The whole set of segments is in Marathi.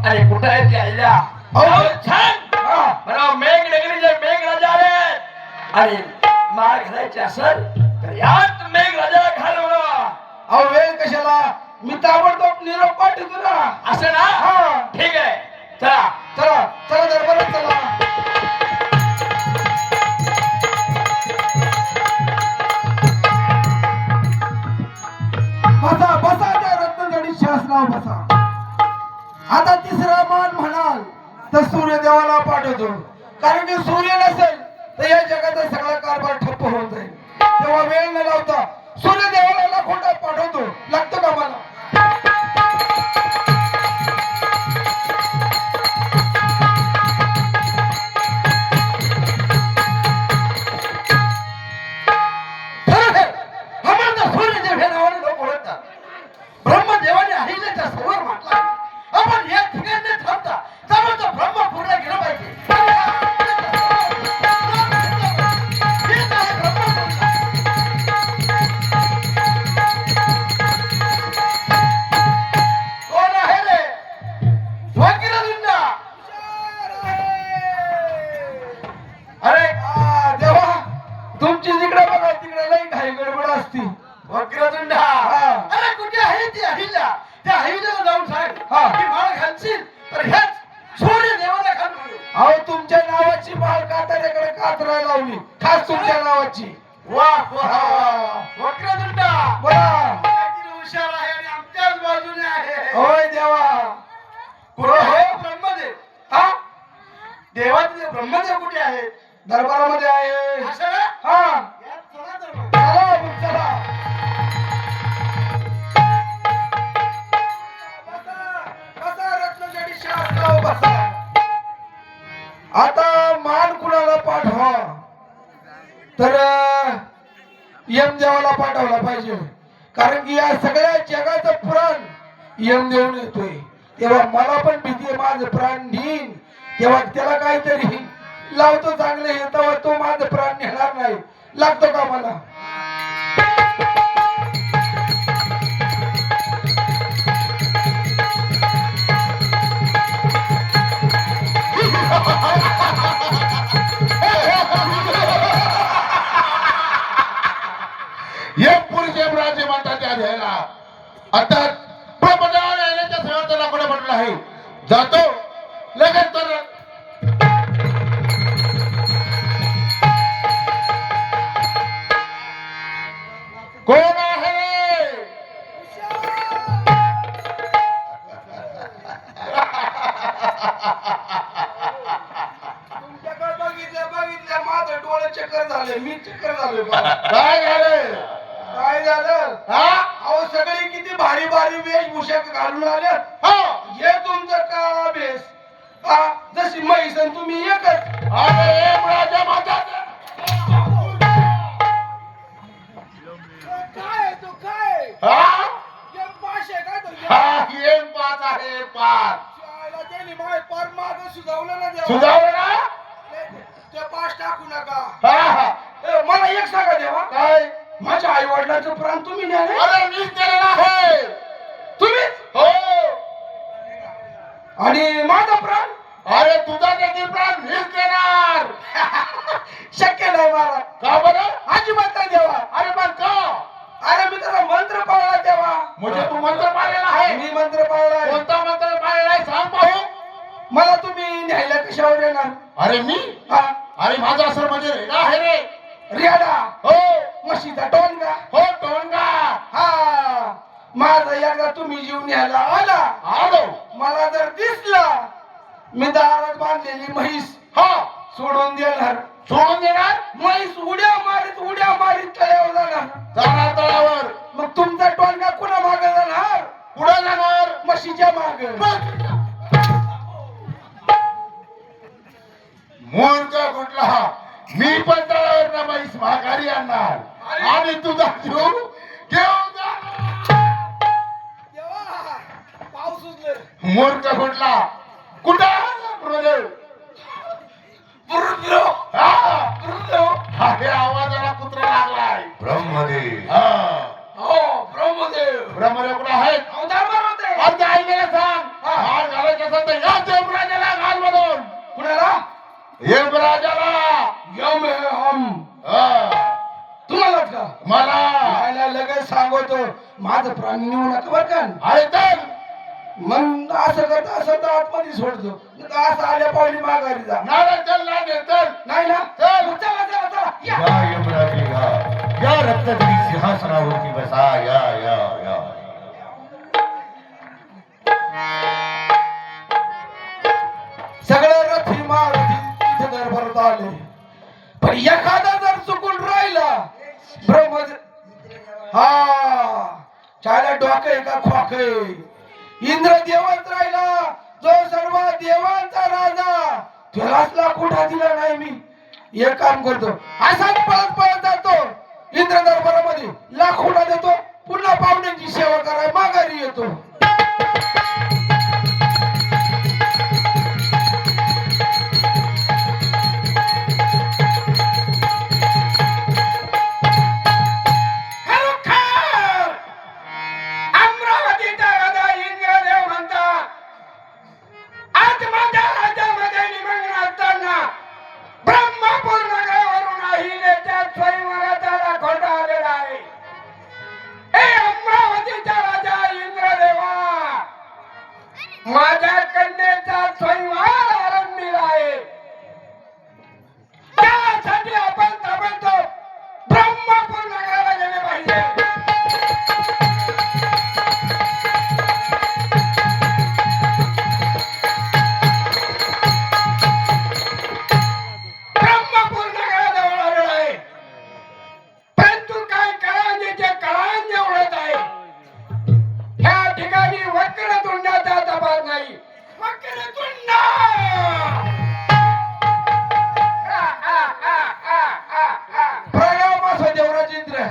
आणि कुठं आहे ते आईला छान मला मेघ नगरीचे मेघ राजा आले आणि माळ घालायची असेल तर यात मेघ राजाला घाल म्हणा. अहो वेळ कशाला, मी ताबडतोब निरोप पाठवतो ना. असं ना, हा ठीक आहे. चला चला चला दरबारात चला. बसा बसा त्या रत्नजडी शासनावर बसा. आता तिसरा मान म्हणाल तर सूर्यदेवाला पाठवतो, कारण की सूर्य नसेल तर या जगाचा सगळा कारभार ठप्प होऊन जाईल. तेव्हा वेळ न लावता सूर्यदेवाला लाखोटा पाठवतो. लागतो का मला? ब्रह्मदेवाने अहिल्याच्या समोर म्हटला आपण या ठिकाणी थांबता त्यामुळे ब्रह्मपूरला गेलं पाहिजे. कोण आहे रे? वकीलुंडा. अरे देवा, तुमची जिकडे बघा तिकडे लई घाई गडबड असती. वकीलुंडा. अरे कुठे आहे ती अहिल्या? त्या अहिल्याला जाऊन सांग की माळ घालशील तर हेच सूर्य देवाला घाल म्हणून. अहो तुमच्या नावाची माळ कातऱ्याकडे कातराय लावली, खास तुमच्या नावाची. वाह वाह वक्रदुंडा. बोला. किती हुशार आहे आणि आमच्याच बाजूने आहे. होय देवा. कुठे आहे ब्रह्मदेव? हा देवाचे ब्रह्मदेव कुठे आहे? दरबारामध्ये आहे. असं ना? हा यात चला दरबार. चला मग चला. बसा रत्नजडी शासनावर बसा. आता मान कुणाला पाठवा तर यमदेवाला पाठवला पाहिजे, कारण की या सगळ्या जगाचं प्राण यमदेव येतोय. तेव्हा मला पण भीती आहे माझं प्राण नेईन. तेव्हा त्याला काहीतरी लावतो चांगले, तेव्हा तो माझं प्राण नेणार नाही. लागतो का मला? राज्य म्हणतात त्या घ्यायला. आता प्रबोधनाला येण्याच्या सेवेला कुठे म्हटलं आहे जातो लगेच तर. कोण आहे? तुमच्याकडे बघितलं माझं डोळे चक्कर झाले, मी चक्कर झालो. काय झालं? काय झालं? हा? अहो सगळे किती भारी भारी वेशभूषा घालून आल्यात. हे तुमचं का बेस? जशी म्हैस आणि तुम्ही एकच. अरे राजा माझा काय तो काय? हा? पाश आहे काय तो? हा येम पाच आहे पाच. शाळेला त्यांनी माय पार मागं सुधावलं ना देवा. सुधावलं ना? ते पाश टाकू नका. हा. मला एक सांगा देवा, काय? माझ्या आई वडिलांचं प्राण तुम्ही न्याले? अरे मीच दिलेला आहे. तुम्हीच? हो. आणि माझा प्राण? अरे तुझा देखील प्राण मीच देणार. शक्य नाही मला. का बरं? अजिबात नाही देवा. अरे पण का? अरे मी त्याला मंत्र पाळला देवा. म्हणजे तू मंत्र पाळलेला आहे? मी मंत्र पाळलाय. कोणता मंत्र पाळलेला आहे सांग पाहू. मला तुम्ही न्यायला कशावर येणार? अरे मी? हा अरे माझा असर म्हणजे रेडा आहे रे. रेडा? हो. म्हशीचा टोनगा? हो टोंगा. हा माझा एकदा तुम्ही जीव न्यायला आला, आलो. मला जर दिसला मी दारात बांधलेली म्हैस हा सोडून देणार. सोडून देणार? म्हैस उड्या मारीत तळ्यावर जाणार. जाणार तळावर. मग तुमचा टोनगा कुणा मागे जाणार? पुढे जाणार म्हशीच्या मागे. मूर्ख कुठला? मी पण तळावर ना म्हैस माघारी आणणार आणि तुझा जीव घेऊन जाणार. पाऊस उचल. मूर्ख कुठला? कुठं ब्रदेव? अरे आवाजाला कुत्रा लागलाय. ब्रह्मदेव. हा हो ब्रह्मदेव. ब्रह्मदेव कुठे आहेत? अवतार होते. आणि त्या आईला सांग मार घालायचं असेल तर या यमराजाला घाल म्हणून. कुणाला? यमराजाला. यम है हम. हा. तुम्हाला का? मला आयला लगेच सांगतो माझं प्राणी नेऊ नका बरं का. आहे तर मग असं करता असं तर आतमध्ये सोडतो नाही तर असं आल्या पावली माघारी जा. नारळ चल ना घे चल. नाही ना चल. चला चला चला या. या यमराजे या रत्नगिरी सिंहासनावरती बसा या या या सगळे रथी मारुती इथे दरबारात आले पण एखादा जर चुकून राहिला ब्रह्म हा चायला डोके का खोके इंद्र देवच राहिला जो सर्व देवांचा राजा त्यालाच लाखोटा दिला नाही मी एक काम करतो असाच पळत पळत जातो इंद्र दरबारामध्ये लाखोटा देतो पुन्हा पाहुण्यांची सेवा करायला माघारी येतो. माझ्या कन्येचा स्वयंवर आरंभीला आहे. त्यासाठी आपण ताबडतोब ब्रह्मपूर नगराला गेले पाहिजे. ब्रह्मपूर नगराजवळ आलेला आहे परंतु काय कळांचे कळांजे उडत आहे. ह्या ठिकाणी वक्रतुंडाचा तपास नाही. वक्रतुंड प्रणव मासा देवराज इंद्र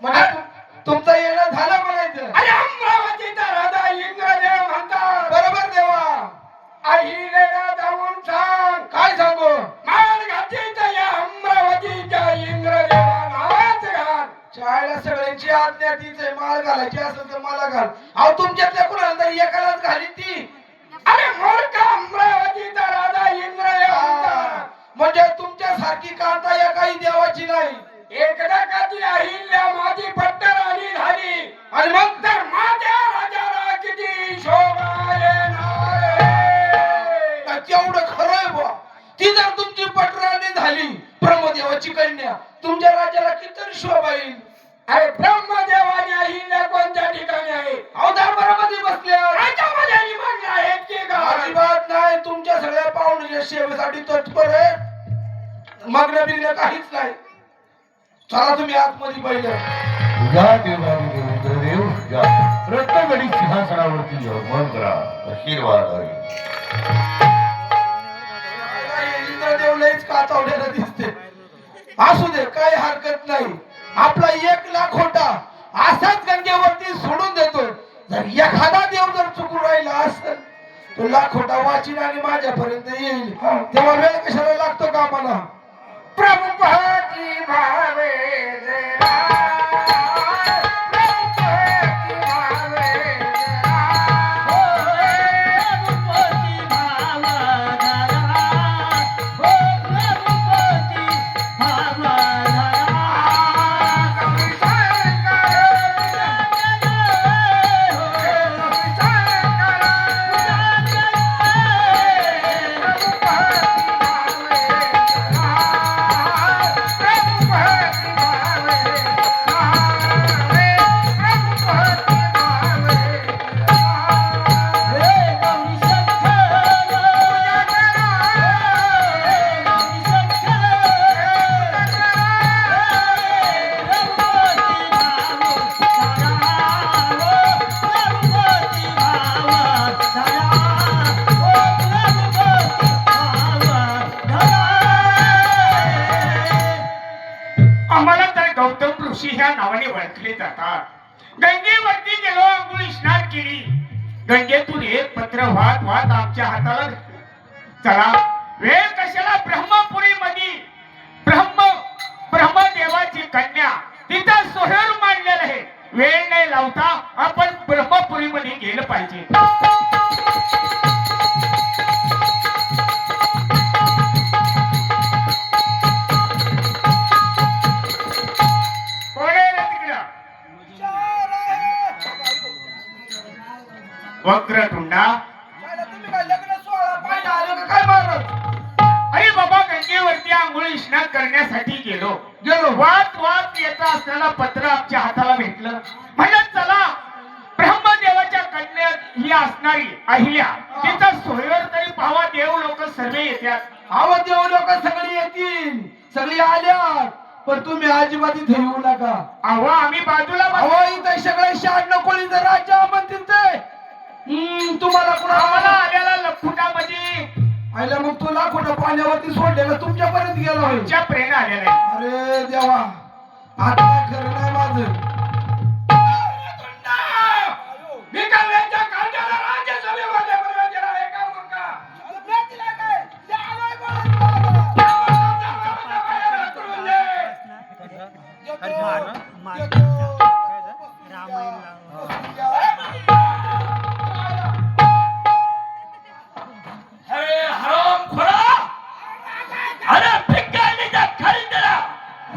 म्हणजे तुमचं येणं झालं म्हणायचं. अरे अमरावतीचा राजा इंद्रदेव म्हणतात. बरोबर देवा. अहिलेला जाऊन सांग. काय सांगू? माळ घातीचा या अमरावतीच्या इंद्रदेवालाच घाल. शाळेला सगळ्यांची आज्ञा तीच आहे. माळ घालायची असेल तर मला घाल. अहो तुमच्यातल्या कुणाला तरी एकालाच घाली ती. अरे मूर्ख अमरावतीचा राजा इंद्रदेव म्हणतात. म्हणजे तुमच्या सारखी कांता या काही देवाची नाही. एकदा का ती अहिल्या माझी पट्टराणी झाली आणि मग तर माझ्या राजाला किती शोभा येणार आहे. तेवढं खरंय बुवा. ती जर तुमची पटराणी झाली ब्रह्मदेवाची कन्या तुमच्या राज्याला किती शोभा येईल. अरे ब्रह्मदेवाने अहिल्या कोणत्या ठिकाणी आहे? अहो दरबारामध्ये बसल्या. राज्यामध्ये निमंत्रण आहेत की काय? अजिबात नाही. तुमच्या सगळ्या पाहुण्याच्या सेवेसाठी तत्पर आहे. मग्न बिग्न काहीच नाही. चला तुम्ही आतमध्ये पहिलं. या देवादी देव इंद्रदेव या रत्नगिरी सिंहासनावरती आगमन करा आशीर्वाद आहे. इंद्रदेव लयच काचावलेला दिसते. असू दे काही हरकत नाही. आपला 1 लाख होता असाच गंगेवरती सोडून देतो. जर एखादा देव जर चुकून राहिला असेल तो लाख होता वाचीन आणि माझ्यापर्यंत येईल. तेव्हा वेळ कशाला लागतो का मला? प्रभु भाती भावे जरा. प्रभु भाती भावे जरा. प्रभु भाती भावा जरा. प्रभु भाती भावा जरा. आम्हाला तर गौतम ऋषी ह्या नावाने ओळखले जातात. गंगेवरती गेलो, अंघोळी स्नान केली. गंगेतून एक पत्र वाहत वाहत आमच्या हाताला घेतलं. चला वेळ कशाला ब्रह्मपुरी मध्ये ब्रह्मदेवाची कन्या तिथं सोहेर मांडलेलं आहे. वेळ नाही लावता आपण ब्रह्मपुरीमध्ये गेलं पाहिजे. कोण आहे रे तिकडं? वक्रतुंडा. तुम्ही काय लग्न सोहळा पाहिजे आले का काय महाराज? अरे बाबा, गंगेवरती आंघोळी स्नान करण्यासाठी गेलो. वाट येत असताना पत्र आमच्या हाताला भेटलं. म्हणजे चला, ब्रह्मदेवाच्या कन्यात ही असणारी अहिल्या, तिचा सोयीवर तरी पावा. देव लोक सर्व येतात. आवाज देऊ लोक सगळी येतील, सगळी आल्या, पण तुम्ही अजिबात इथे येऊ नका. अहो, आम्ही बाजूला बसलो. अहो इथे सगळे शाड नकोळीचं राज्य म्हणतील ते. तुम्हाला आम्हाला कुणा आल्याला लफुटामध्ये आयला मग तुला कुठं पाण्यावरती सोडलेलं तुमच्यापर्यंत गेला होईल. तुमच्या प्रेरणा आलेला आहे. अरे देवा, आता काय खरं नाही माझं.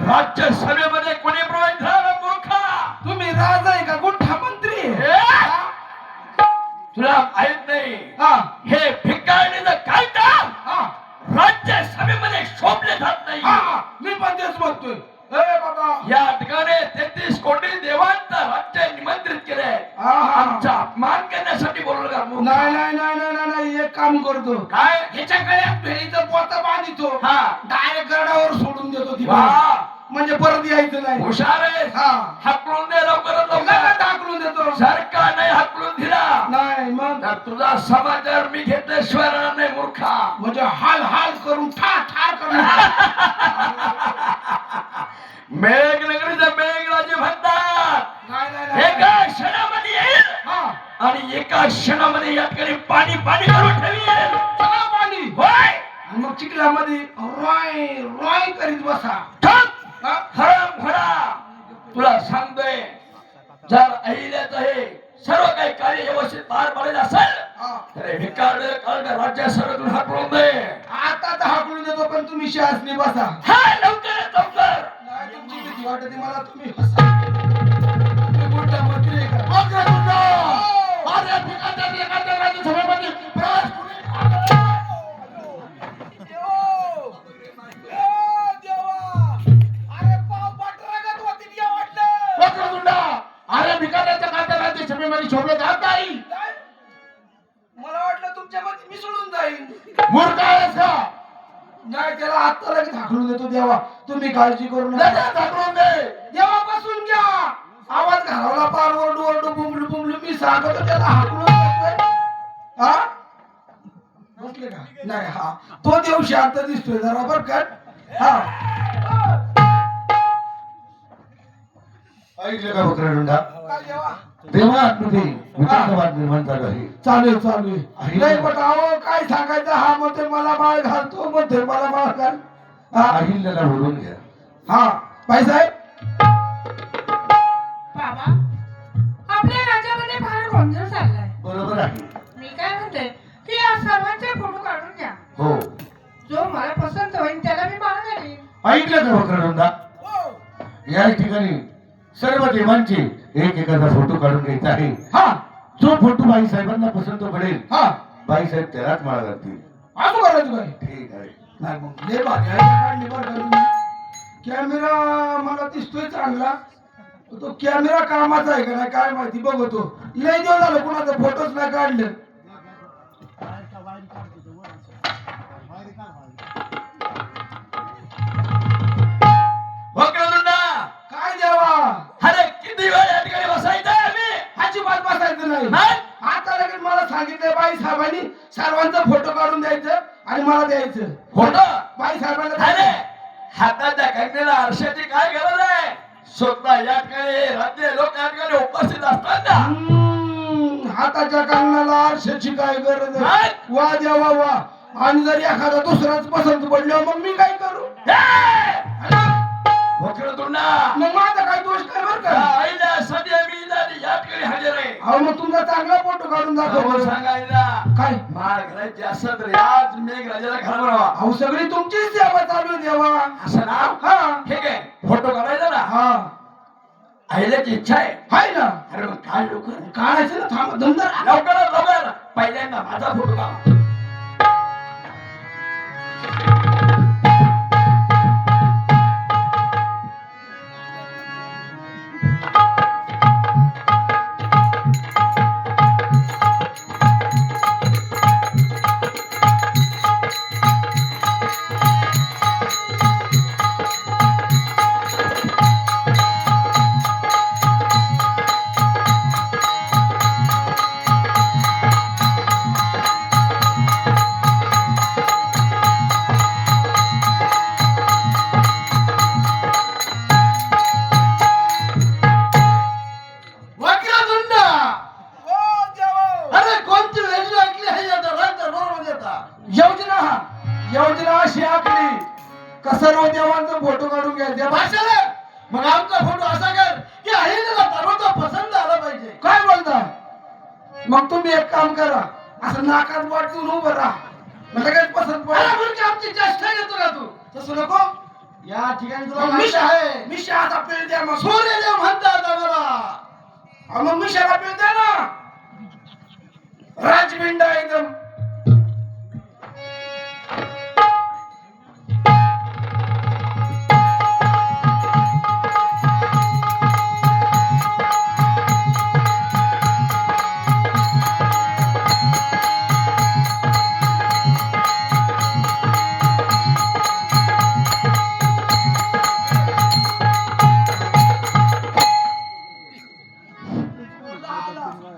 राज्यसभेमध्ये कोणी प्रवेश झाला मूर्खा? तुम्ही राजा आहे का गुंठा मंत्री आहे? तुला माहित नाही हा हे भिकारणीचं कायदा हा राज्यसभेमध्ये शोभले जात नाही. हा, मी पण तेच म्हणतोय. ए बाबा, या ठिकाणी 33 कोटी देवांचा राज्य निमंत्रित केले. हा, हा. आमचा अपमान करण्यासाठी बोलवलं का मूर्ख? नाही नाही नाही नाही नाही नाही, एक काम करतो. काय? ह्याच्याकडे भेळीचं पोतं बांधितो, हा. डायरेक्ट गडावर सोडून देतो ती. वा, म्हणजे परत यायचं नाही. हुशार आहे. हा, हाकलून दे लवकरात नका लवकर. टाकलून देतो. जर का नाही हाकलून दिला नाही मग तर तुझा समाचार मी घेतल्याशिवाय राहणार नाही मूर्खा. म्हणजे हाल हाल करून ठार ठार करून मेघनगरीचा मेघराजे म्हणतात नाही नाही नाही. एका क्षणामध्ये येईल हा, आणि एका क्षणामध्ये या ठिकाणी पाणी पाणी करून ठेवील. सगळं पाणी. होय, आणि मग चिखलामध्ये रॉय रॉय करीत बसा. ठक. हा? हराम खोरा, तुला सांगतोय, जर अहिल्याचं हे सर्व काही कार्य व्यवस्थित पार पाडायचं असेल हा. तर भिकार राज्यासभेतून हाकलून दे. आता तर हाकलून देतो, पण तुम्ही शासनी बसा. हा, लवकर लवकर. नाही, तुमची भीती वाटते मला. तुम्ही बसा. तुम्ही मोठा मंत्री आहे का? अरे भिकाऱ्याच्या राज्यसभेमध्ये प्रवेश कोणी वक्रतुंड, अरे भिकाऱ्याच्या कांद्या राज्यसभेमध्ये शोभले जात नाही. मला वाटलं तुमच्यामध्ये मिसळून जाईल. मूर्ख आहेस का? नाही, त्याला आत्ता लगेच हाकलून देतो. देवा, तुम्ही काळजी करू नका. लगेच हाकलून दे. देवापासून घ्या. आवाज घालवला, पार ओरडू ओरडू बुमलू बुमलू. मी सांगतो त्याला हाकलून देतोय. हा, बसले का? नाही, हा तो देव शांत दिसतोय जरा बर का. हा, ऐकलं का वक्रतुंडा? काय देवा? देवात्मध्ये विकासवाद निर्माण झाला आहे. चालेल चालेल. नाही पण अहो, काय सांगायचं. हा म्हणतोय मला माळ घालतो, म्हणतोय मला माळ घाल. हा, अहिल्याला बोलून घ्या. हा, बाईसाहेब. बाबा, आपल्या राज्यामध्ये फार गोंधळ चाललाय. बरोबर आहे. मी काय म्हणते की या सर्वांचे फोटो काढून घ्या. हो, जो मला पसंत होईल त्याला मी माळ घालीन. ऐकलं का वक्रतुंडा? या ठिकाणी सर्व देवांचे एक एखादा फोटो काढून घ्यायचा आहे. हा जो फोटो बाईसाहेबांना पसंत पडेल, हा, बाईसाहेब त्यालाच माळ घालतील. असं करायचं काय? ठीक आहे. नाही मग लय भारी आहे. काढली बरं का तुम्ही. कॅमेरा मला दिसतोय चांगला. तो कॅमेरा कामाचा आहे का नाही काय माहिती. बघतो लय दिवस झालं कुणाचा फोटोच नाही काढले. वक्रतुंडा, काय देवा, अरे किती वेळ या ठिकाणी बसायचं आहे आम्ही? अजिबात बसायचं नाही. नाही? आता लगेच मला सांगितलंय बाई साहेबांनी सर्वांचा फोटो काढून द्यायचं आणि मला द्यायचं. फोटो? बाई साहेबांना अरे, द्यायचं. हाताच्या कंगण्याला आरशाची काय गरज आहे? स्वतः या ठिकाणी राज्य लोक या ठिकाणी उपस्थित असतात ना. हाताच्या कानाला आरशाची काय गरज आहे? नाही? वा देवा वा. आणि जर एखादा दुसराच पसंत पडल्यावर मग मी काय करू? हे! वक्रतुंडा, मग माझा काय दोष काय बरं या का? आईला सध्या मी हजर आहे. अहो मग तुमचा चांगला फोटो काढून अहो, दाखव. सांगायला काय माळ घालायची असं तर आज मेघराजाला घर बनवा. अहो सगळी तुमचीच सेवा चालू आहे देवा. असं नाव हा ठीक आहे. फोटो काढायचा ना हा आईल्याची इच्छा आहे. हाय ना. अरे मग काय लोक काढायचं ना, थांबा दमदार. लवकरात लवकर पहिल्यांदा माझा फोटो काढा. वक्रतुंड ओ देवा. अरे कोणती योजना ऐकली आहे या दरबारमध्ये आता? योजना अशी आखली का सर्व देवांचा फोटो काढून घ्यायचा. भाषण मग आमचा फोटो असा कर की अहिल्याला दरवाजा पसंत आला पाहिजे. काय बोलता. मग तुम्ही एक काम करा, असं नाकात वाटून उभं राहा, मग लगेच पसंत अरे पडेल. म्हणजे आमची चेष्टा घेतो का तू? तसं नको. या ठिकाणी तुला मग माहिती आहे मिशाचा पेल द्या मग. सूर्यदेव म्हणतात आम्हाला. मग मिशाला पेल द्या ना. राजबिंडा एकदम.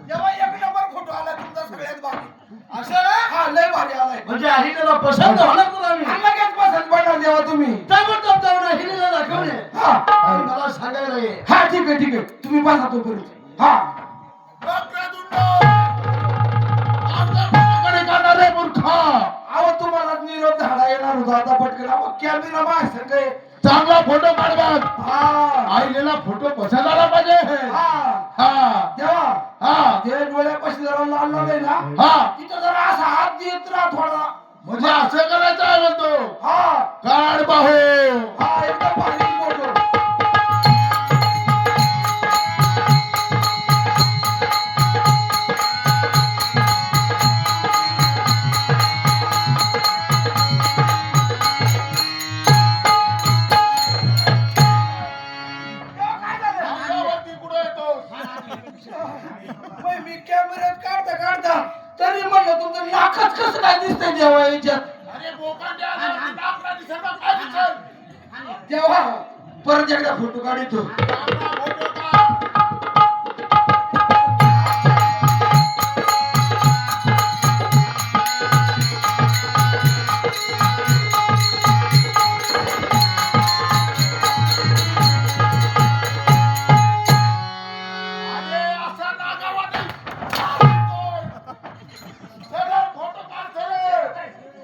जेव्हा एक नंबर फोटो आला तुमचा सगळ्यात भारी. असं ना? हा लय भारी आलाय. म्हणजे अहिल्याला पसंत होणार तुला मी. आणि लगेच पसंत पडणार देवा तुम्ही. ताबडतोब जाऊन अहिल्याला दाखवणे. हा आणि मला सांगायला ये. हा ठीक आहे तुम्ही बसा तोपर्यंत. हा आमच्याकडे करणारे मूर्खा. अहो तुम्हाला निरोप झाडा येणार होता आता पटकन. मग कॅमेरा मास्तर काय. चांगला फोटो काढवा. हा आईलेला फोटो पसंत आला पाहिजे. हा हा देवा. हा ते डोळ्यापाशी जरा लाल लाल आहे ना, हा तिथं जरा असा हात देत राहा थोडा. म्हणजे असं करायचं आहे म्हणतो. हा काढ बाहो. हा एकदम भारी फोटो. अंगावरती कुठं येतो? मग मी कॅमेऱ्यात काढता तरी म्हणलं तुमचं नाकच कसं काय दिसतंय देवा याच्यात. अरे बोकांड्या, नाकला दिसेल ना, काय दिसेल? देवा परत एकदा फोटो काढतो. चांगला फोटो काढ. अरे असा नागावानी. सरळ फोटो काढ सरळ.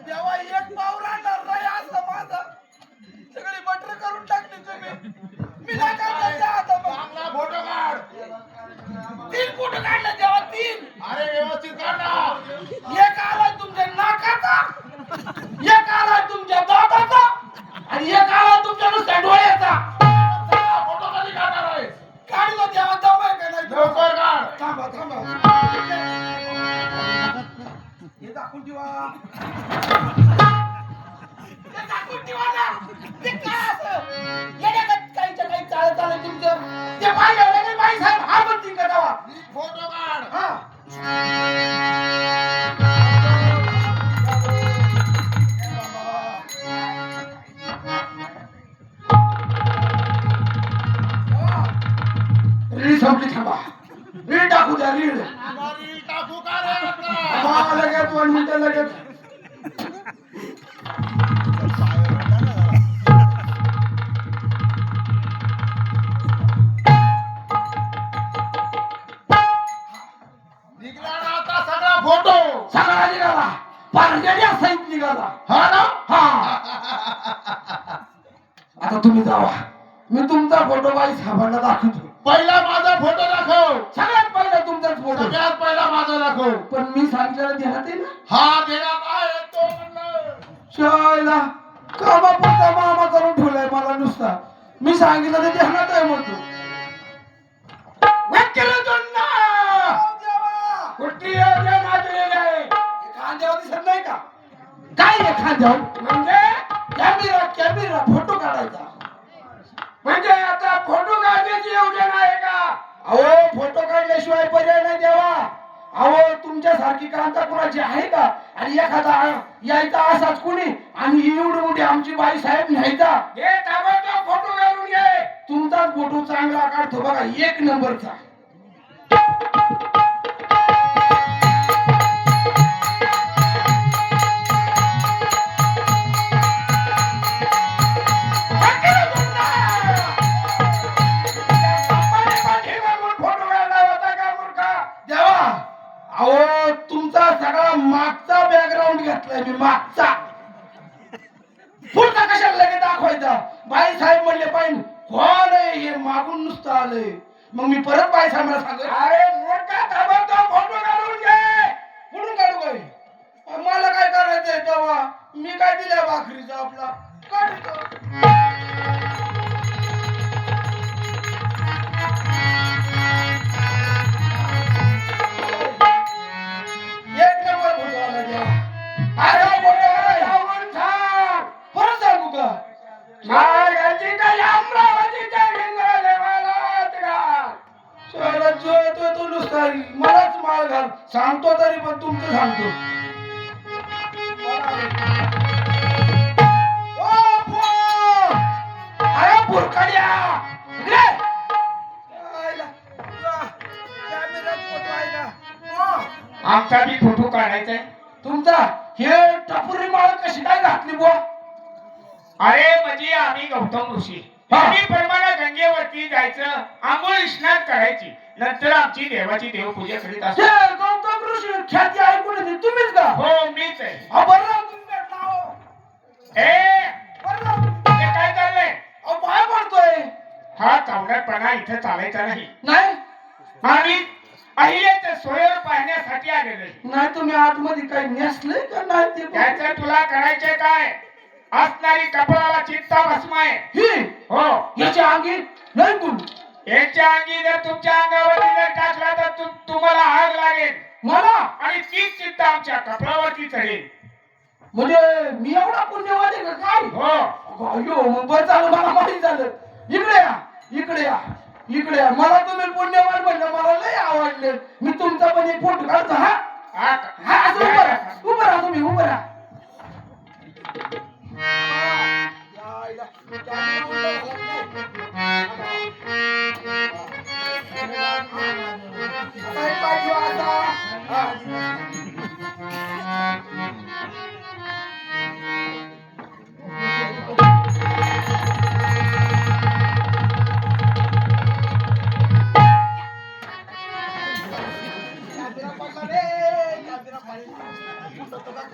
देवा एक पाव राहणार नाही असं माझा. सगळी मटर करून टाकली तुम्ही. मी नाही काढणार त्या आता मग. चांगला फोटो काढ. 3 फोटो काढले देवा 3. अरे व्यवस्थित काढ ना. एक आलाय तुमच्या नाकाचा, एक आलाय तुमच्या दाताचा, आणि एक आलाय तुमच्या नुसत्या डोळ्याचा. फोटो कधी काढणार आहे? काढलं देवा दम आहे का नाही. लवकर काढ. थांबा हे दाखवून ठेवा. हे दाखवून ठेवा ना. ते काय असं येड्यागत काहीच्या काही चालत तुमचं. ते पाहिलं नाही बाई साहेब हा म्हणतील का तेव्हा. फोटो काढ. हा रील संपली. थांबा रील टाकू द्या. रील रील टाकू का रे आता? हा लगेच 1 मिनिट लगेच. निघाला ना आता सगळा फोटो. सगळा निघाला. पारगड्या सहित निघाला. हा ना? हा आता तुम्ही जावा. मी तुमचा फोटो बाई साहेबांना दाखवतो. पहिला माझा फोटो दाखव. सगळ्यात पहिला तुमचाच फोटो सगळ्यात पहिला माझा दाखव. पण मी सांगितलेलं ध्यानात आहे ना हा देण्यात आहे तो म्हणलं. शाळेला कामापुरता मामा करून ठेवलाय मला नुसता. मी सांगितलं ते ध्यानात आहे म्हणतो. कुठली योजना दिलेली आहे खांद्यावर दिसत नाही का काय आहे खांद्यावर म्हणजे कॅमेरा फोटो काढायचा. म्हणजे आता फोटो काढण्याची योजना आहे का? अहो फोटो काढल्याशिवाय पर्याय नाही देवा. अहो तुमच्यासारखी कांता कुणाची आहे का? आणि एखादा यायचा असाच कुणी आणि ही एवढी मोठी आमची बाई साहेब न्यायचा. हे ताबडतोब फोटो काढून घे. तुमचाच फोटो चांगला काढतो बघा 1 नंबरचा. फोटो काढला होता का मूर्खा? देवा अहो तुमचा सगळा मागचा बॅकग्राऊंड घेतलाय मी मागचा. पुढचा कशाला लगेच दाखवायचा. बाई साहेब म्हणले पाहिजे कोण आहे हे मागून नुसतं आलंय. मग मी परत बाई साहेबांना सांगेन अरे मूर्खा ताबडतोब फोटो काढून घे. कुठून काढू काय मला काय करायचंय तेव्हा मी काय दिल्या भाकरीचा आपला काढतो. 1 नंबर फोटो आला देवा. आता फोटो आलाय. जाऊन सांग. परत सांगू का मार्गाची काही अमरावतीच्या हिंगणा देवाला तिघा. शहरात जो येतोय तो नुसता मलाच माळ घाल सांगतो तरी पण तुमचं सांगतो. ओ पो! अरे बुरकाड्या इकडे. आयला. कॅमेऱ्यात फोटो आहे का? ओ, आमचा बी फोटो काढायचा आहे. तुमचा हे टपुरी माळ कशी काय घातली बुवा? अरे म्हणजे आम्ही गौतम ऋषी हा. प्रमाणे गंगेवरती जायचं, आंघोळ स्नान करायची, नंतर आमची देवाची देवपूजा करीत हे असतो. गौतम ऋषी ख्याती ऐकून येते तुम्हीच का? हो मीच आहे. अहो, बरं राव, तुम्ही भेटला हो. ए बरं राव. हे काय चाललंय? अहो, पाय पडतोय. हा चावडटपणा इथं चालायचा नाही. नाही आम्ही अहिल्याच्या सोयीवर पाहण्यासाठी आलेलो आहे. नाही तुम्ही आतमध्ये काही नेसलंय का नाही ते पण? त्याचं तुला करायचे काय? असणारी कपाळाला चित्ता भस्म आहे. ही हो याच्या अंगी नाही गुण याच्या अंगी जर तुमच्या अंगावरती जर टाकला तर तुम्हाला आग लागेल मला आणि तीच चित्ता आमच्या कपाळावरती चढेल. म्हणजे मी एवढा पुण्यवान आहे का काय? हो अयो मग बरं झालं मला माहिती झालं. इकडे या इकडे या इकडे या. मला तुम्ही पुण्यवान म्हणलं मला लय आवडले. मी तुमचा पण एक फोटो काढतो. हा हा हा असं उभं राहा उभं राहा तुम्ही उभं राहा.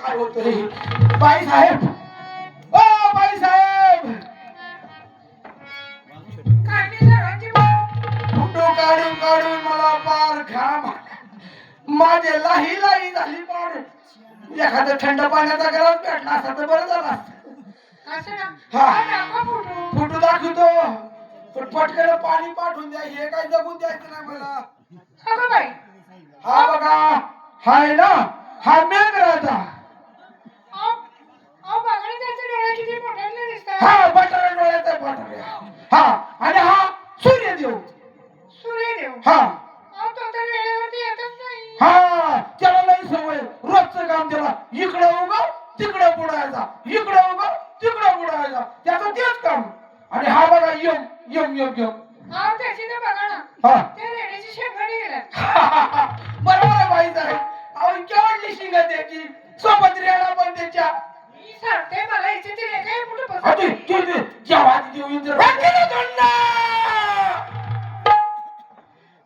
काय होतंय बाई साहेब? ओ बाई साहेब काढली सर्वांची फोटो काढून काढून मला पार घाम माझे लाही लाही झाली पार. एखाद्या थंड पाण्याचा गरज भेटला असता तर बरं झालं असतं. असं ना हा. हा, दाखवा फोटो. फोटो दाखवतो पण पटकन पाणी पाठवून द्या. हे काय जगून द्यायचं नाही मला. अगं बाई हा बघा हाय ना हा मेघराजा. अहो बघा त्याचे डोळे किती मोठ्याने दिसतात. हा बटारा डोळ्याचा बटारा. हा आणि हा सूर्यदेव. सूर्यदेव हा अहो तो तर वेळेवरती येतच नाही. हा त्याला नाही सवय. रोजचं काम त्याला इकडं उगा तिकडं बुडायचा इकडं उगा तिकडं बुडायचा त्याचं तेच काम. आणि हा बघा यम यम यम यम. अहो त्याची तर बघा ना हा त्या रेड्याची शेंगाडी गेल्यात. बरोबर आहे बाई साहेब. अहो केवढली शिंग त्याची सोबत रेडा पण त्याच्या. मी सांगते मला इथे ते काय कुठे अरे बसत ते जेव्हा देऊ इंद्र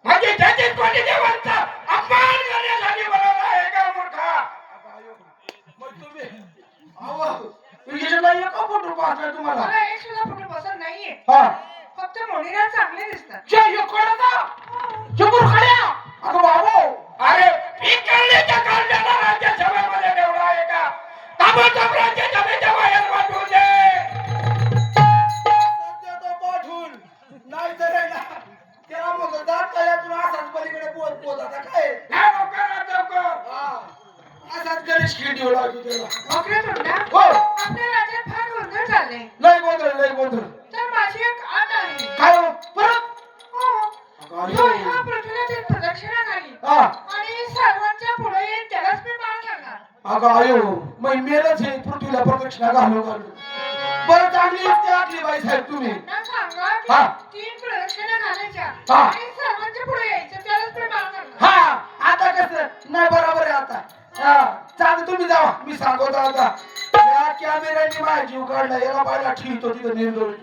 म्हणजे त्याची कोणी देवांचा अपमान करण्यासाठी बनवला आहे का मूर्खा? एका फोटो पाहतोय तुम्हाला. मला एक सुद्धा फोटो पसंत नाहीये. हा फक्त मोडीला चांगले दिसतात. जय कोणाचा चुपूर खड्या. अगं बाबो गणेश खेळ देऊ लागतो त्याला. वक्रतुंड, हो आपल्या राज्यात फार गोंधळ चालले. लय गोंधळ लय गोंधळ. तर माझी एक अट आहे. काय हो? परत हो. अगं, जो अरे. ह्या पृथ्वीला तीन प्रदक्षिणा घाली हा आणि सर्वांच्या पुढे येईल त्यालाच मी बाळ करणार. अगं आयो मग मेलच हे पृथ्वीला प्रदक्षिणा घालू घालू. बरं चांगली युक्ती आखली बाई साहेब तुम्ही. ना सांगा की हा. तीन प्रदक्षिणा घालायच्या हा. आणि सर्वांच्या पुढे यायचं त्यालाच मी बाळ करणार. हा आता कसं नाही बरोबर आहे आता. हा चालतं तुम्ही जावा मी सांगतो आता. या कॅमेऱ्याने माझा जीव काढला याला पाहिला ठेवतो तिथं निर्दोष.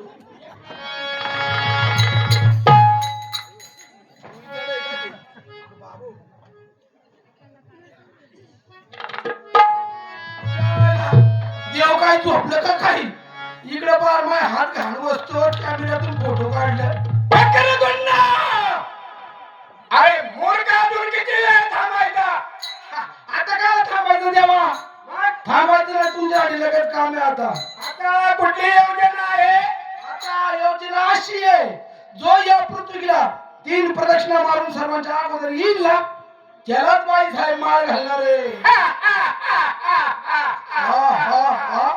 देव काय झोपलं का काही इकडे बार माय हात घाण बसतो कॅमेऱ्यातून फोटो काढलं. अरे मूर्ख अजून किती वेळ थांबायचा? आता काय थांबायचं देवा थांबायचं नाही तुमच्यासाठी लगेच काम आहे आता. आता कुठली योजना आहे? आता योजना अशी आहे जो या पृथ्वीला तीन प्रदक्षिणा मारून सर्वांच्या अगोदर येईल ना त्यालाच बाई साहेब माळ घालणार आहे. हा हा हा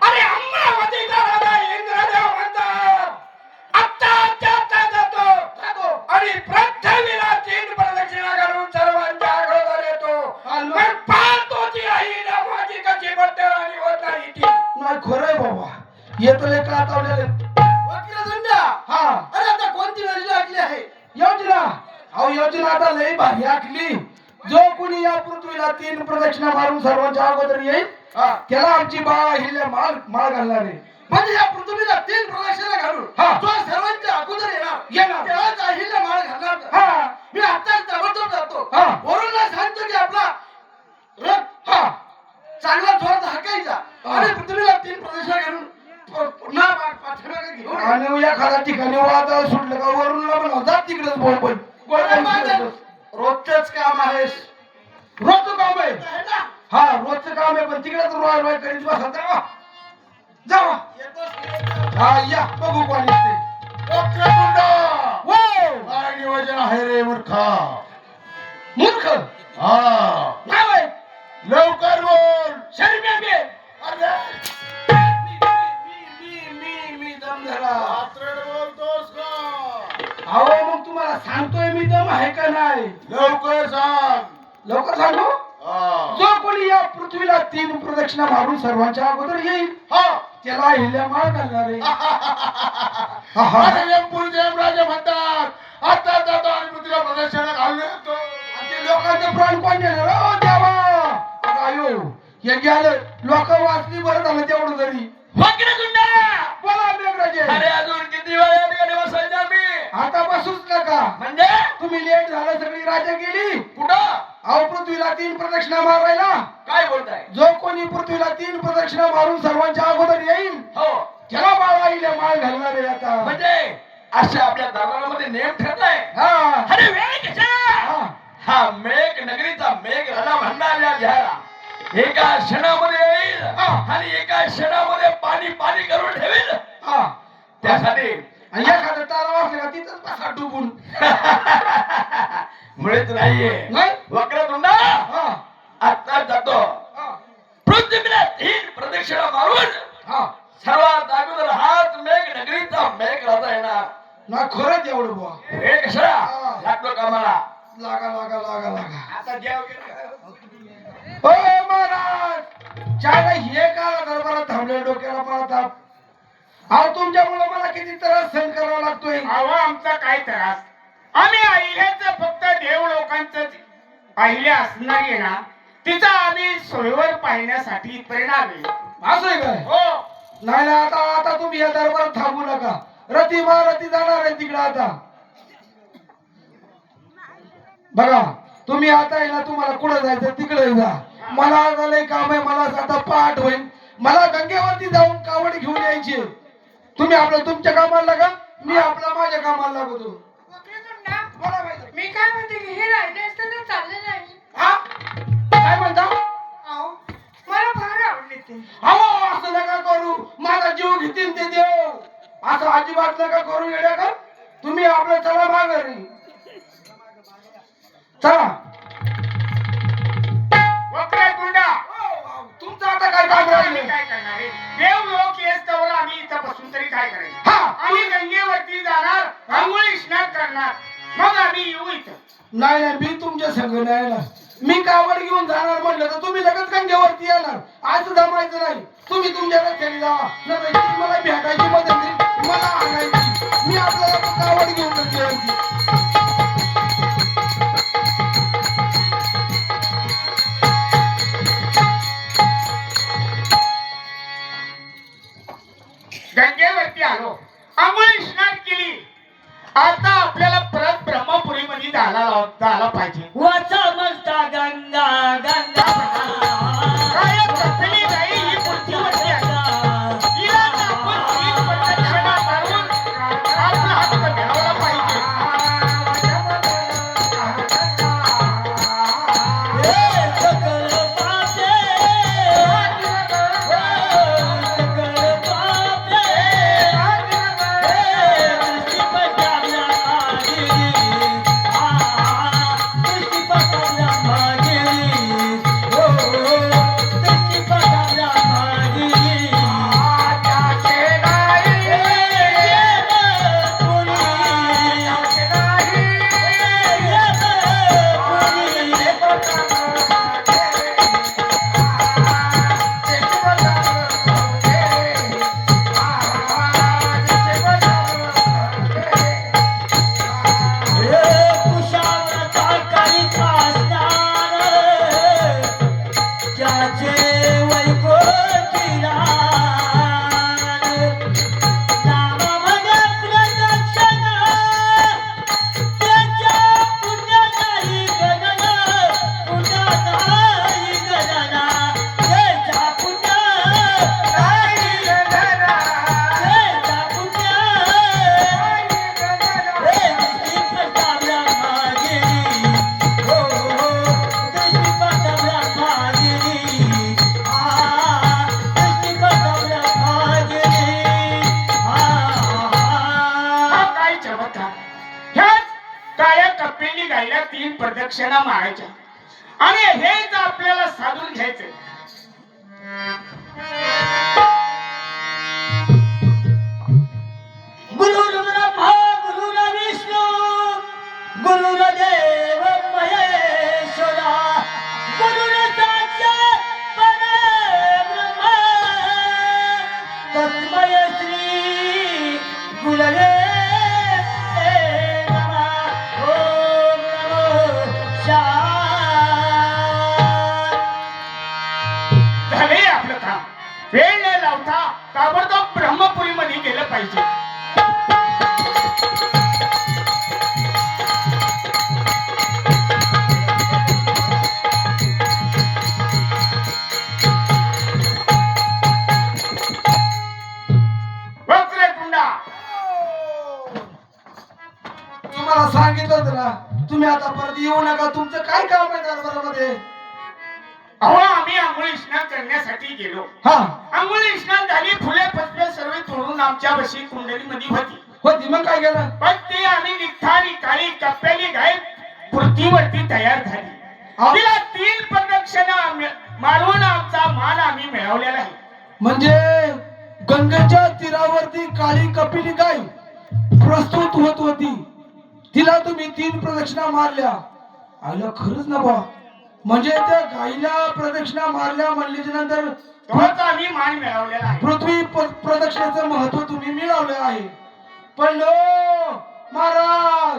अरे अमरावतीचा राजा इंद्रदेव म्हणतात आता जातो जातो. आणि पृथ्वीला तीन प्रदक्षिणा करून सर्वांच्या अगोदर येतो. आणि मग? मग पाहतो ती आई माझी कशी पडते आणि होत नाही ती. नाही खरंय बाबा येतो लय का तावलेले हा अरे आता कोणती योजना आखली आहे? योजना अहो योजना आता लय भारी आखली. जो कोणी या पृथ्वीला तीन प्रदक्षिणा मारून सर्वांच्या अगोदर येईल त्याला आमची बाळा हिल्या माळ घालणार आहे. म्हणजे या पृथ्वीला तीन प्रदक्षिणा घालून जो सर्वांच्या अगोदर येणार त्याला हिल्या माळ घालणार. हा मी आताच ताबडतोब जातो. वरूनला सांगतो की आपला रथ हा चांगला जोरात हाकायचा आणि पृथ्वीला तीन प्रदक्षिणा घालून पुन्हा पाठीमागे घेऊन आणि एखाद्या ठिकाणी वादळ सुटलं का वरूनला पण जात तिकडेच बोल रोजच काम आहे. रोजचं काम आहे हा रोजचं काम आहे पण तिकडेच रोय रोय करीत बसा. जावा जावा हा या बघू कोण येते. वक्रतुंड वो काय नियोजन आहे रे मूर्खा? मूर्ख हा नाही बाई. लवकर बोल. शर्म्या बे अरे मी दम धरा. रात्रड बोलतोस का? अहो मग तुम्हाला सांगतोय मी दम आहे का नाही. लवकर सांग. लवकर सांगू हा जो कोणी या पृथ्वीला तीन प्रदक्षिणा मारून सर्वांच्या अगोदर येईल हा त्याला हिल्या माळ घालणार आहे. अरे यमपुरीदेव राजे म्हणतात आता जातो आणि पृथ्वीला प्रदक्षिणा घालून येतो. ते लोकांचे प्राण कोण देणार हो देवा. आयो हे गेलं लोक वाचली बरं झालं तेवढं तरी. बोला मेघराजे. अरे अजून किती वेळ या ठिकाणी बसायचं आम्ही? आता बसूच नका म्हणजे तुम्ही लेट झालं सगळी राजा गेली. कुठं अहो पृथ्वीला तीन प्रदक्षिणा मारायला काय बोलताय? जो कोणी पृथ्वीला तीन प्रदक्षिणा मारून सर्वांच्या अगोदर येईल हो त्याला बाळा हिल्या माळ घालणार आहे आता. म्हणजे अशा आपल्या दरबारामध्ये नेम ठरलाय. हा अरे वेळ कशा? हा हा मेघ नगरीचा मेघ राजा म्हणणाऱ्या घ्यायला एका क्षणामध्ये येईल आणि एका क्षणामध्ये पाणी पाणी करून ठेवेल. हा त्यासाठी आणि एखादा तारा वाचला तिथंच बसा डुबून. मुळेच नाहीये. नाही वक्रतुंड हा आता जातो हा पृथ्वीला तीन प्रदक्षिणा मारून हा सर्वात अगोदर हाच मेघ नगरीचा मेघ राजा येणार. ना खरंच एवढं बुवा. वेळ कशाला लागतो कामाला. लागा लागा लागा लागा. आता जेव ओ महाराज चायला हे का दरबारात थांबले डोक्याला पाहतात. अहो तुमच्यामुळे मला किती त्रास सहन करावा लागतोय. अहो आमचा काय त्रास? आम्ही अहिल्याचं फक्त देव लोकांचं अहिल्या असणार आहे ना तिचा आम्ही सोयीवर पाहण्यासाठी परिणाम आहे. असं आहे काय? हो नाही ना आता आता तुम्ही या दरबारात थांबू नका. रती महारथी जाणार आहे तिकडे आता. बघा तुम्ही आता आहे ना तुम्हाला कुठं जायचं तिकडे जा. मला आता लय काम आहे. मला आता पाठ होईल. मला गंगेवरती जाऊन कावड घेऊन यायची. तुम्ही आपलं तुमच्या कामाला लागा मी आपला माझ्या कामाला लागतो. वक्रतुंड, बोला बाई. मी काय म्हणते की हे राहिले असतं तर चाललं नाही. हा काय म्हणता? अहो मला फार आवडले ते. अहो असं नका करू. माझा जीव घेतील ते देव. असं अजिबात नका करू येड्या का. तुम्ही आपलं चला माघारी चला. वक्रतुंड करणार मग आम्ही येऊ इथं. नाही नाही, मी तुमच्या संग नाही येणार. मी कावड घेऊन जाणार म्हटलं तर तुम्ही लगेच गंगेवरती येणार. आज जमायचं नाही. तुम्ही तुमच्या रस्त्याने जावा. नाही तर मला भेटायची मदत मला आणायची. मी आपल्याला कावड घेऊन गंगेवरती. गंगेवरती आलो, आंघोळी स्नान केली. आता आपल्याला परत ब्रह्मपुरी मध्ये जायला पाहिजे. वाचा गंगा गंगा काय कपिली गाई ही पृथ्वीवरती आहे. हिला आपण तीन प्रदक्षिणा मारून आपला हक्क मिळवला पाहिजे. गायला तीन प्रदक्षिणा मारायच्या आणि हेच आपल्याला साधून घ्यायचे. गुरुर्ब्रह्मा गुरुर्विष्णू गुरुर्देव महेश्वरा गुरुर्साक्षात् परब्रह्म तस्मै श्री गुरवे वेळ न लावता ताबडतोब ब्रह्मपुरी मध्ये गेलं पाहिजे. वक्रतुंडा, तुम्हाला सांगितलं होतं ना, तुम्ही आता परत येऊ नका. तुमचं काय काम आहे दरबारामध्ये? अहो, आम्ही आंघोळी स्नान करण्यासाठी गेलो. हा, आंघोळी स्नान झाली, फुले पत्रे सर्व तोडून आमच्या बशी कुंडली मध्ये होती. मग काय केलं? पण ते आम्ही निघतानी काळी कप्प्याली गाय पृथ्वीवरती तयार झाली. तिला तीन प्रदक्षिणा मारून आमचा मान आम्ही मिळवलेला आहे. म्हणजे गंगेच्या तीरावरती काळी कपिली गाय प्रस्तुत होत होती, तिला तुम्ही तीन प्रदक्षिणा मारल्या. आईला खरंच ना बा, म्हणजे त्या गायीला प्रदक्षिणा मारल्या म्हणल्याच्या नंतर तोच आम्ही मान मिळवलेला आहे. पृथ्वी प्रदक्षिणेचं महत्व तुम्ही मिळवले आहे. पण महाराज,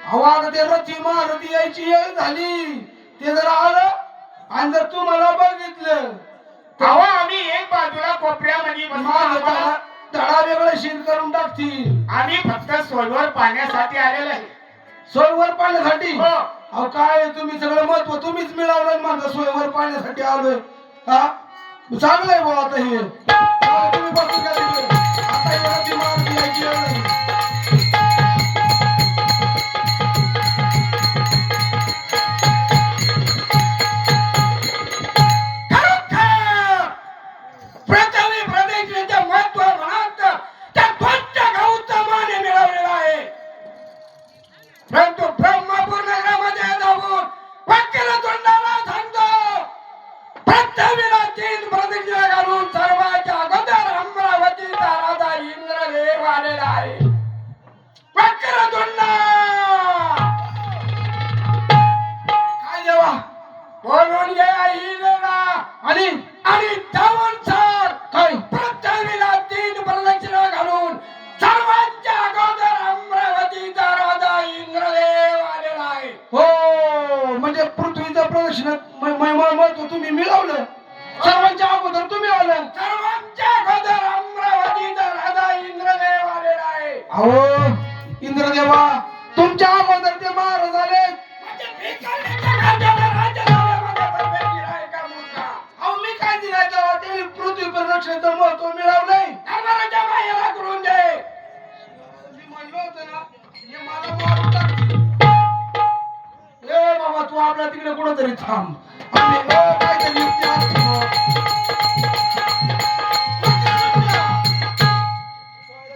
अहो ते रथी महारथी यायची वेळ झाली, ते जर आलं आणि जर तुम्हाला बघितलं अहो, आम्ही एक बाजूला कोपऱ्यामध्ये बसलो, तळा वेगळं शीर करून टाकतील. आम्ही फक्त सोयवर पाण्यासाठी आलेलो आहे. सोयवर पाण्यासाठी? हो. अहो काय तुम्ही सगळं महत्व तुम्हीच मिळवलं. माझं सोयवर पाण्यासाठी आलोय. हा, चांगलंय भाऊ. आता हे तुम्ही बसून घ्या तिकडे. आता एवढी मारती यायची वेळ नाही. पृथ्वी प्रदेशाचं महत्व म्हणत त्या स्वच्छ गावचा मान मिळवलेला आहे. परंतु ब्रह्मपूर नगरामध्ये जाऊन वक्रतुंडाला सांगतो, पृथ्वीला तीन प्रदक्षिणा घालून सर्वांच्या अगोदर अमरावतीचा राजा इंद्रदेव आलेला आहे. वक्रतुंड आणि आणि त्यानुसार काय पृथ्वीला 3 प्रदक्षिणा घालून सर्वांच्या अगोदर अमरावतीचा राजा इंद्रदेव आलेला आहे. हो म्हणजे पृथ्वीचं प्रदक्षिणात महत्व तुम्ही मिळवलं. सर्वांच्या अगोदर तुम्ही आलं. सर्वांच्या अगोदर अमरावतीचा राजा इंद्रदेव आलेला आहे. अहो इंद्रदेवा तुमच्या अगोदर ते महाराज आले. म्हणजे भिकाऱ्याच्या खांद्याला राजा झाल्यामध्ये परमेश्वर आहे का मूर्खा? अहो मी काय दिलाय तेव्हा त्यांनी पृथ्वी प्रदक्षिणाचं महत्व मिळवलंय. धर्मराजा बाहेर करून दे. मी म्हणलो होतं ना हे मला मारून टाकतील. ए बाबा तू आपल्या तिकडे कुठंतरी थांब. आम्ही काहीतरी युक्ती आणतो.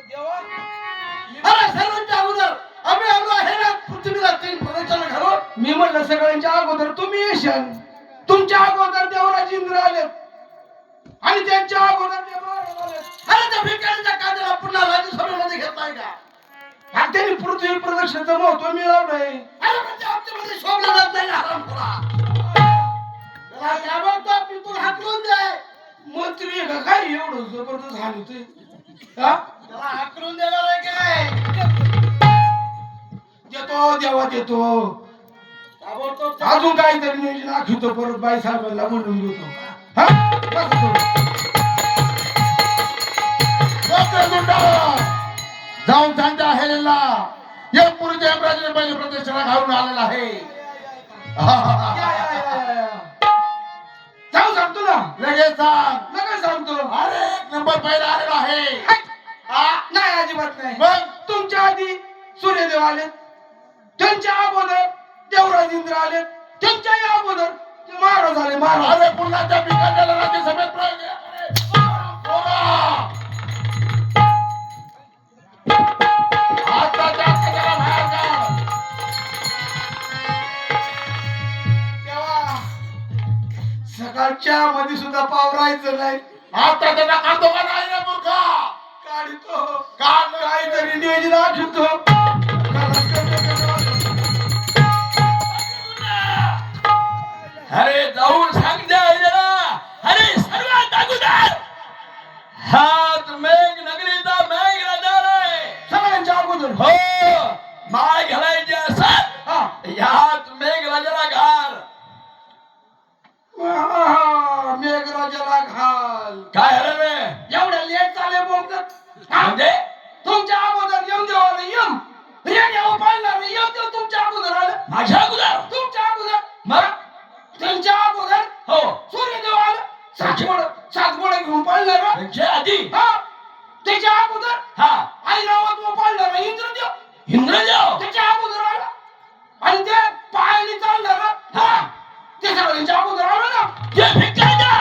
देवा अरे सर्वांच्या अगोदर आम्ही आलो आहे ना पृथ्वीला 3 प्रदक्षिणा घालून. मी म्हणलं सगळ्यांच्या अगोदर तुम्ही येशाल. तुमच्या अगोदर देवराज इंद्र आले आणि त्यांच्या अगोदर ते महाराज आले. अरे त्या भिकाऱ्याच्या कांद्याला पुन्हा राज्यसभेमध्ये घेतलाय का? आणि त्यांनी पृथ्वी प्रदक्षिणाचं महत्व मिळवलंय. अरे म्हणजे आमच्यामध्ये शोभला जात नाही हरामखोरा. त्याला काय बोलतो मी तुला हाकलून दे. मंत्री आहे का काय एवढं जबरदस्त हाल होते. हा त्याला हाकलून देणार आहे काय? देतो देवा देतो. काय बोलतो? अजून काहीतरी नियोजन आखितो परत बाई साहेबांना बोलून घेतो. हा बस तो. जाऊन सांगता हेलेला या पुरीच्या यमराजाने पहिले प्रदक्षिणा घालून आलेला आहे. या. जाऊ सांगतो ना लगेच सांग. लगेच सांगतो. अरे 1 नंबर पहिला आलेला आहे. नाही अजिबात नाही. मग तुमच्या आधी सूर्यदेव आले. त्यांच्या अगोदर देवराज इंद्र आले. त्यांच्याही अगोदर ते महाराज आले. महाराज अरे पुन्हा त्या भिकाऱ्याला राज्यसभेत प्रवेश. तेव्हा सकाळच्या मध्ये सुद्धा पावरायचं नाही. आता त्याला काढतो का नाही रे मूर्खा? काढतो काढ. काहीतरी नियोजन आखतो. अरे जाऊन सांग द्या जरा. अरे सर्वात अगोदर हात मेघ नगरीचा मेघ राजा आहे. सगळ्यांच्या अगोदर हो माळ घालायची असत हा यात मेघ राजाला घाल. मेघराजाला घाल. काय हरं रे? एवढ्या लेट चाले बोलतात. म्हणजे तुमच्या अगोदर यम देवाला यम रेडिओ पाळणार यम देव तुमच्या अगोदर आलं. माझ्या अगोदर तुमच्या अगोदर मग त्यांच्या अगोदर हो सूर्यदेव आलं. सातगोड घेऊन पाळणार. त्यांच्या आधी हा त्याच्या अगोदर हा आई नावात पाळणार इंद्रदेव. इंद्रदेव त्याच्या अगोदर आला आणि ते पायाने चालणार. हा ते सगळ्यांच्या अगोदर आलं ना. ते भिकाऱ्या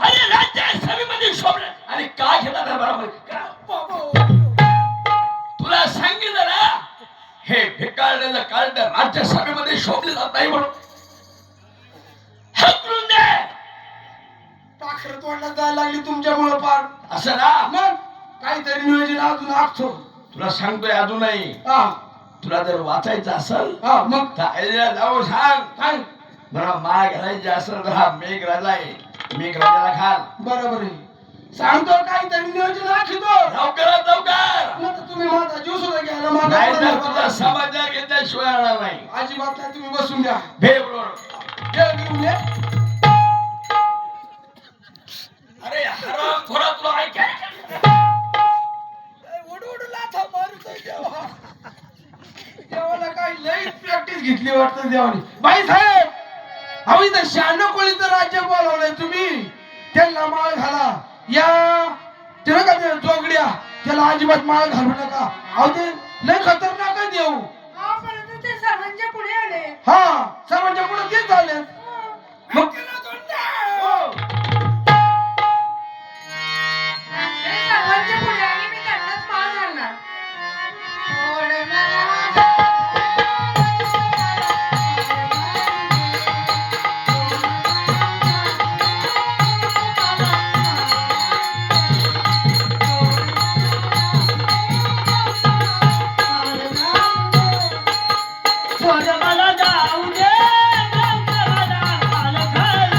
अरे राज्यसभेमध्ये शोभले आणि काय घेतात दरबारामध्ये? तुला सांगितलं ना हे भिकाऱ्याला कार्ड राज्यसभेमध्ये शोभले जात नाही म्हणून. हकलून दे. पाखर तोंडात जायला लागली तुमच्यामुळे पार. असं ना मग काहीतरी नियोजन अजून आखतो. तुला सांगतोय अजूनही हा तुला जर वाचायचं असेल हा मग तर आईला जाऊन सांग. काय बरं माळ घालायची असेल तर हा मेघ राजा आहे. मेघ राजाला घाल. बरोबर आहे. सांगतो काहीतरी नियोजन आखतो. लवकरात लवकर नाही तर तुम्ही माझा जीव सुद्धा घ्यायला नाही तर तुला मागा समाचार घेतल्याशिवाय राहणार नाही. अजिबात नाही. तुम्ही बसून द्या. भे बरोबर. जेव घेऊन ये. अरे हराम खोरा तुला ऐकाय देवाला काय लई प्रॅक्टिस घेतली वाटतं देवाने. बाई साहेब अहो इथं 96 कोळीचं राज्य बोलवलंय तुम्ही. त्यांना माळ घाला. या ते नका ते जोगड्या त्याला अजिबात माळ घालू नका. अहो ते लय खतरनाक आहे देऊ. हा परंतु ते सर्वांच्या पुढे आले. हा सर्वांच्या पुढे तेच झाले. मग हो. ते सर्वांच्या पुढे आले मी त्यांनाच माळ घालणार. सोड मला मला जाऊ दे मला घाल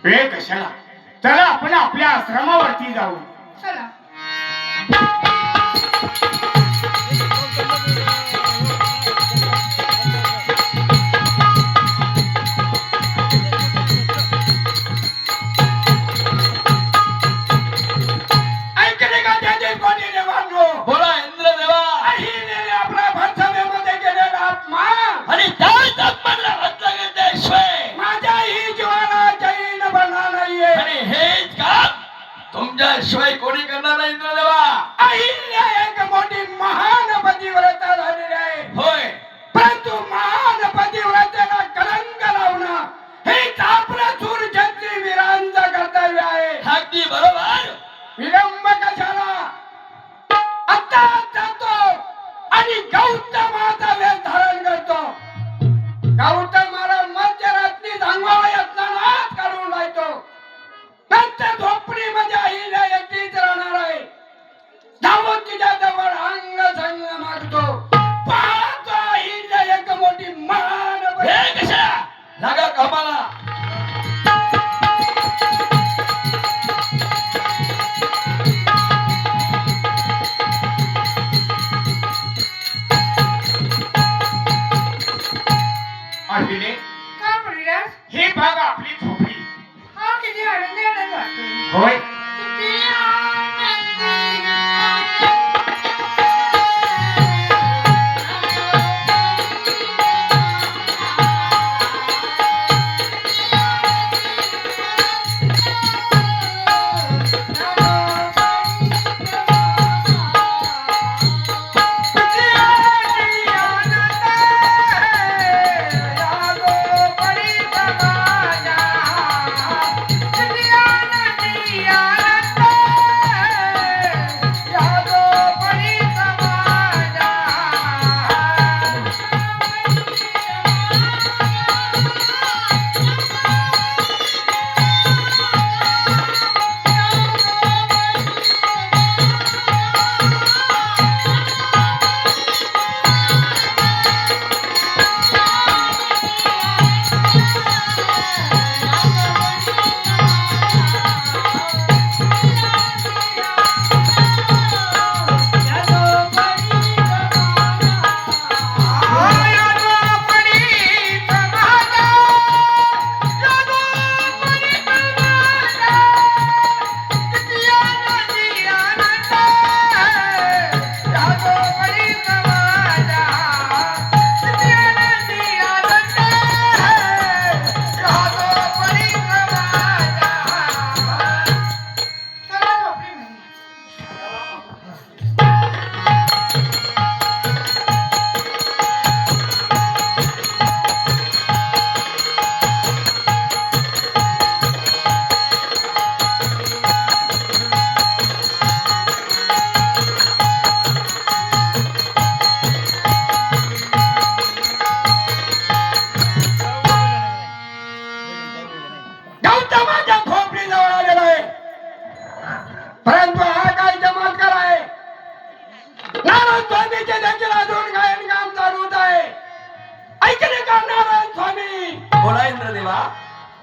वेळ कशाला, चला आपण आपल्या आश्रमावरती जाऊ. चला. ऐकले का त्याचे कोणी देवांनो? बोला इंद्रदेवा. अहिल्याने आपल्या भरसभेमध्ये केलेला अपमान आणि त्याच अपमानला रद्द घेतल्याशिवाय माझ्याही जीवाला चैन बनणार नाहीये. आणि हेच काम तुमच्याशिवाय कोणी करणार नाही इंद्रदेवा. अहिल्या एक मोठी महान पतिव्रता झालेली आहे. होय, परंतु महान पतिव्रतेला कलंक लावणं हेच आपलं सूरछत्री वीरांचं कर्तव्य आहे. अगदी बरोबर. विलंब कशाला, आता जातो आणि गौतमाचा वेश धारण करतो. गौतमाला मध्यरात्री अंघोळ यत्नाला करून लायतो. नंतर झोपडीमध्ये अहिल्या एकटीच राहणार आहे. धावून तिच्या जवळ अंग संग मागतो. पाहतो अहिल्या एक मोठी महान कशा लागा कामाला. अहिले का पडल्यास? हे बघ आपली झोपडी. हा किती आनंदी आनंद वाटतोय. होय, किती आनंदी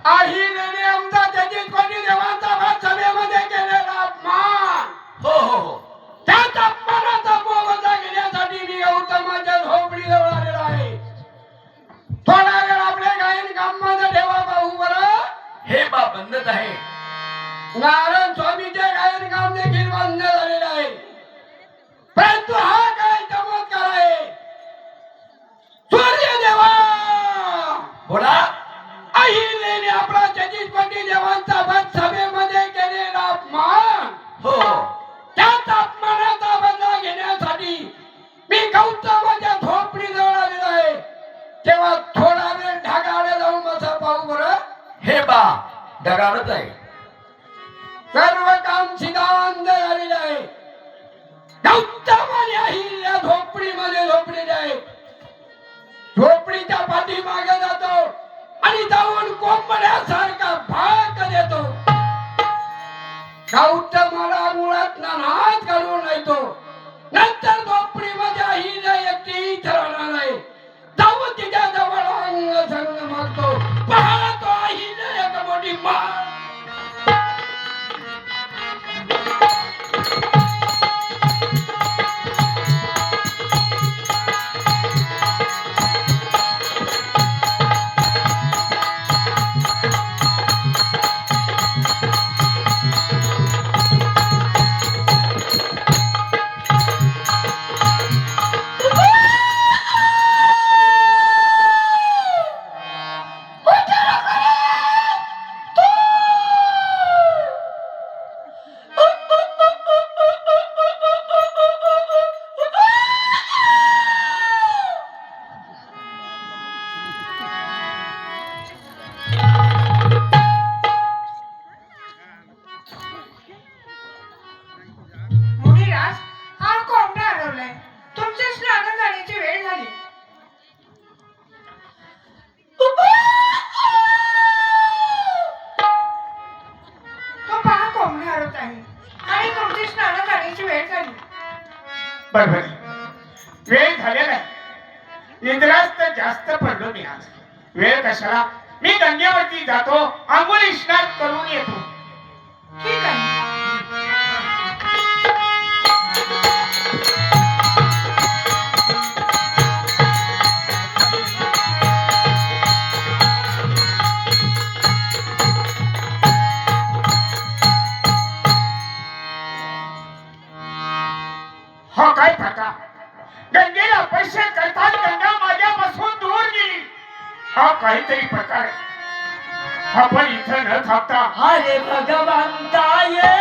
अहिल्याने आमचा त्याची कोणी देवाचा भात सभेमध्ये केलेला अपमान. हो हो हो, त्याच अपमानाचा मोबदला घेण्यासाठी मी गौतमाच्या झोपडीजवळ आलेलो आहे. थोडा वेळ आपले गायन कामाचं ठेवा भाऊ बरं. हे बा बंदच आहे. नारायण स्वामीचे गायन काम देखील बंद झालेलं आहे. परंतु हा काय चमत्कार आहे. सूर्यदेवा बोला. अहिल्याने आपला चतुष्पटी देवांचा भात सभेमध्ये केलेला अपमान. हो, त्याच अपमानाचा बदला घेण्यासाठी मी गौतमाच्या झोपडीजवळ आलेलो आहे. तेव्हा थोडा वेळ ढगाडे जाऊन बसा पाहू बरं. हे बा ढगाडच आहे. सर्व काम सिद्धांत झालेलं आहे. गौतम आणि अहिल्या झोपडीमध्ये झोपलेले आहे. झोपडीच्या पाठीमागे जातो आणि जाऊन कोंबड्यासारखा भाग देतो. गौतमाला मुळात नाश करून येतो. नंतर झोपडीमध्ये अहिल्या एकटीच राहणार आहे. जाऊन तिच्या जवळ अंग संग मागतो. पाहतो अहिल्या एक मोठी मान बरोबर आहे. वेळ झालेला आहे. निद्रास्त जास्त पडलो मी आज. वेळ कशाला, मी गंगेवरती जातो, आंघोळी स्नान करून येतो. ठीक आहे. हा काय प्रकार, गंगेला पैसे करतात, गंगा माझ्यापासून दूर गेली. हा काहीतरी प्रकार आहे. आपण इथं न थांबता अरे भगवंता ये